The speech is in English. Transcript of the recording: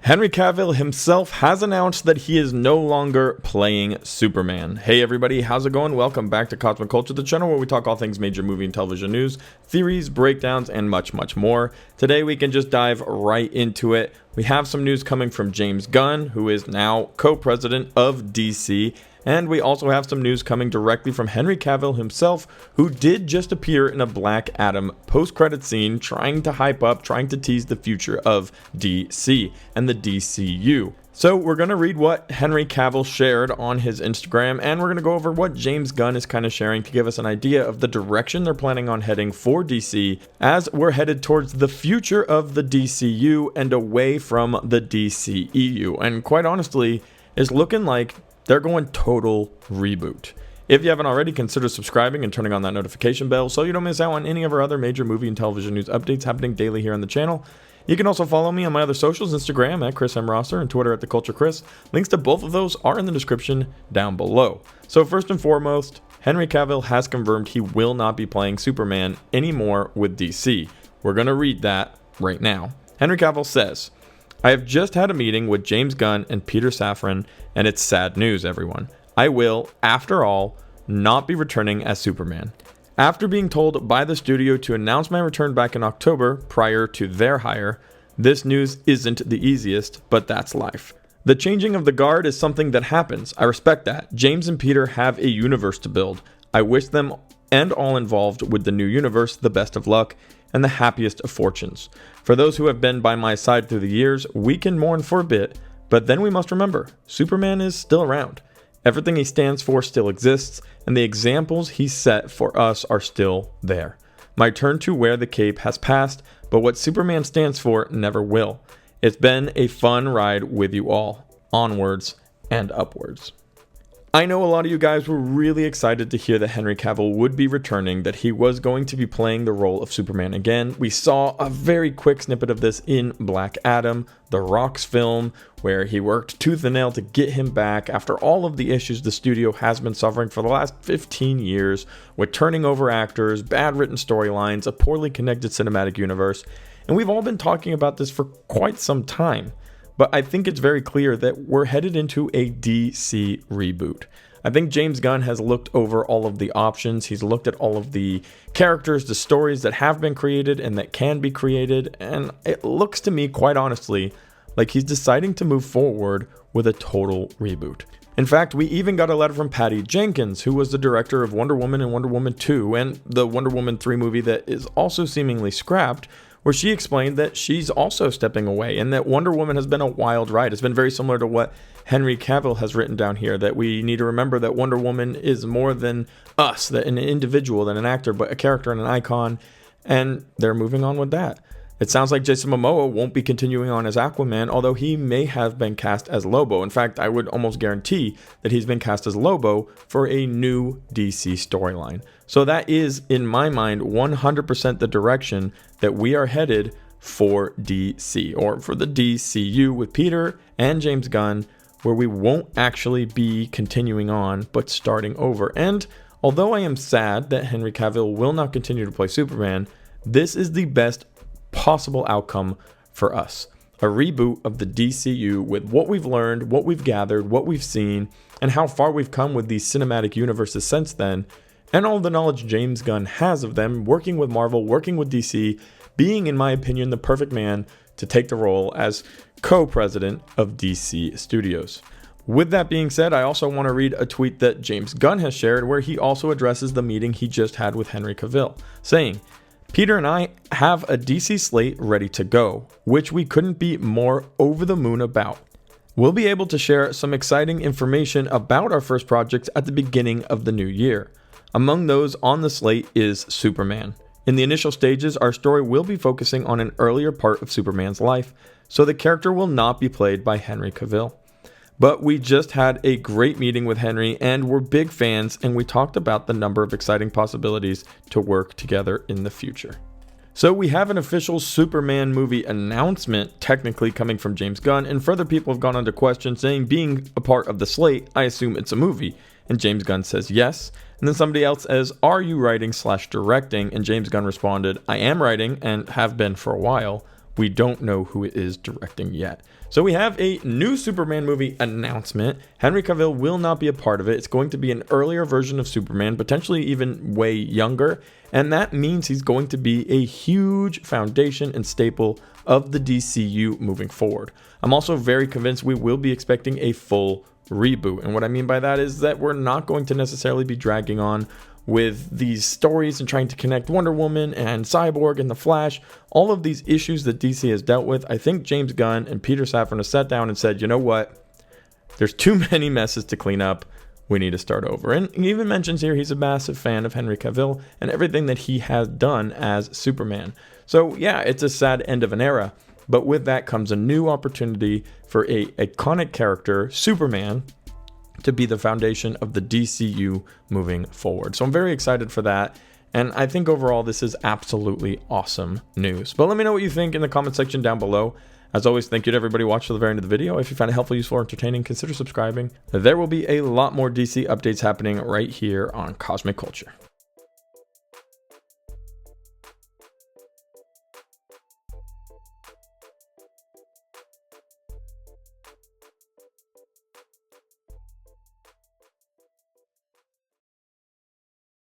Henry Cavill himself has announced that he is no longer playing Superman. Hey everybody, how's it going? Welcome back to Cosmic Culture, the channel where we talk all things major movie and television news, theories, breakdowns, and much, much more. Today we can just dive right into it. We have some news coming from James Gunn, who is now co-president of DC, and we also have some news coming directly from Henry Cavill himself, who did just appear in a Black Adam post-credit scene trying to hype up, trying to tease the future of DC and the DCU. So we're going to read what Henry Cavill shared on his Instagram, and we're going to go over what James Gunn is kind of sharing to give us an idea of the direction they're planning on heading for DC as we're headed towards the future of the DCU and away from the DCEU. And quite honestly, it's looking like they're going total reboot. If you haven't already, consider subscribing and turning on that notification bell so you don't miss out on any of our other major movie and television news updates happening daily here on the channel. You can also follow me on my other socials, Instagram at Chris M. Rosser and Twitter at The Culture Chris. Links to both of those are in the description down below. So first and foremost, Henry Cavill has confirmed he will not be playing Superman anymore with DC. We're going to read that right now. Henry Cavill says, "I have just had a meeting with James Gunn and Peter Safran, and it's sad news, everyone. I will, after all, not be returning as Superman. After being told by the studio to announce my return back in October, prior to their hire, this news isn't the easiest, but that's life. The changing of the guard is something that happens. I respect that. James and Peter have a universe to build. I wish them and all involved with the new universe the best of luck and the happiest of fortunes. For those who have been by my side through the years, we can mourn for a bit, but then we must remember, Superman is still around. Everything he stands for still exists, and the examples he set for us are still there. My turn to wear the cape has passed, but what Superman stands for never will. It's been a fun ride with you all. Onwards and upwards." I know a lot of you guys were really excited to hear that Henry Cavill would be returning, that he was going to be playing the role of Superman again. We saw a very quick snippet of this in Black Adam, The Rock's film, where he worked tooth and nail to get him back after all of the issues the studio has been suffering for the last 15 years with turning over actors, bad written storylines, a poorly connected cinematic universe, and we've all been talking about this for quite some time. But I think it's very clear that we're headed into a DC reboot. I think James Gunn has looked over all of the options. He's looked at all of the characters, the stories that have been created and that can be created. And it looks to me, quite honestly, like he's deciding to move forward with a total reboot. In fact, we even got a letter from Patty Jenkins, who was the director of Wonder Woman and Wonder Woman 2 and the Wonder Woman 3 movie that is also seemingly scrapped, where she explained that she's also stepping away and that Wonder Woman has been a wild ride. It's been very similar to what Henry Cavill has written down here, that we need to remember that Wonder Woman is more than us, that an individual, than an actor, but a character and an icon, and they're moving on with that. It sounds like Jason Momoa won't be continuing on as Aquaman, although he may have been cast as Lobo. In fact, I would almost guarantee that he's been cast as Lobo for a new DC storyline. So that is, in my mind, 100% the direction that we are headed for DC, or for the DCU with Peter and James Gunn, where we won't actually be continuing on, but starting over. And although I am sad that Henry Cavill will not continue to play Superman, this is the best possible outcome for us. A reboot of the DCU with what we've learned, what we've gathered, what we've seen, and how far we've come with these cinematic universes since then, and all the knowledge James Gunn has of them, working with Marvel, working with DC, being, in my opinion, the perfect man to take the role as co-president of DC Studios. With that being said, I also want to read a tweet that James Gunn has shared where he also addresses the meeting he just had with Henry Cavill, saying, "Peter and I have a DC slate ready to go, which we couldn't be more over the moon about. We'll be able to share some exciting information about our first projects at the beginning of the new year. Among those on the slate is Superman. In the initial stages, our story will be focusing on an earlier part of Superman's life, so the character will not be played by Henry Cavill. But we just had a great meeting with Henry and we're big fans, and we talked about the number of exciting possibilities to work together in the future." So we have an official Superman movie announcement technically coming from James Gunn, and further people have gone on to question, saying, being a part of the slate, I assume it's a movie. And James Gunn says yes. And then somebody else says, "Are you writing/directing?" And James Gunn responded, "I am writing and have been for a while. we don't know who it is directing yet. So we have a new Superman movie announcement. Henry Cavill will not be a part of it. It's going to be an earlier version of Superman, potentially even way younger. And that means he's going to be a huge foundation and staple of the DCU moving forward. I'm also very convinced we will be expecting a full reboot. And what I mean by that is that we're not going to necessarily be dragging on with these stories and trying to connect Wonder Woman and Cyborg and The Flash, all of these issues that DC has dealt with. I think James Gunn and Peter Safran have sat down and said, you know what? There's too many messes to clean up. We need to start over. And he even mentions here he's a massive fan of Henry Cavill and everything that he has done as Superman. So yeah, it's a sad end of an era. But with that comes a new opportunity for a iconic character, Superman, to be the foundation of the DCU moving forward. So I'm very excited for that. And I think overall this is absolutely awesome news. But let me know what you think in the comment section down below. As always, thank you to everybody watching to the very end of the video. If you found it helpful, useful, or entertaining, consider subscribing. There will be a lot more DC updates happening right here on Cosmic Culture.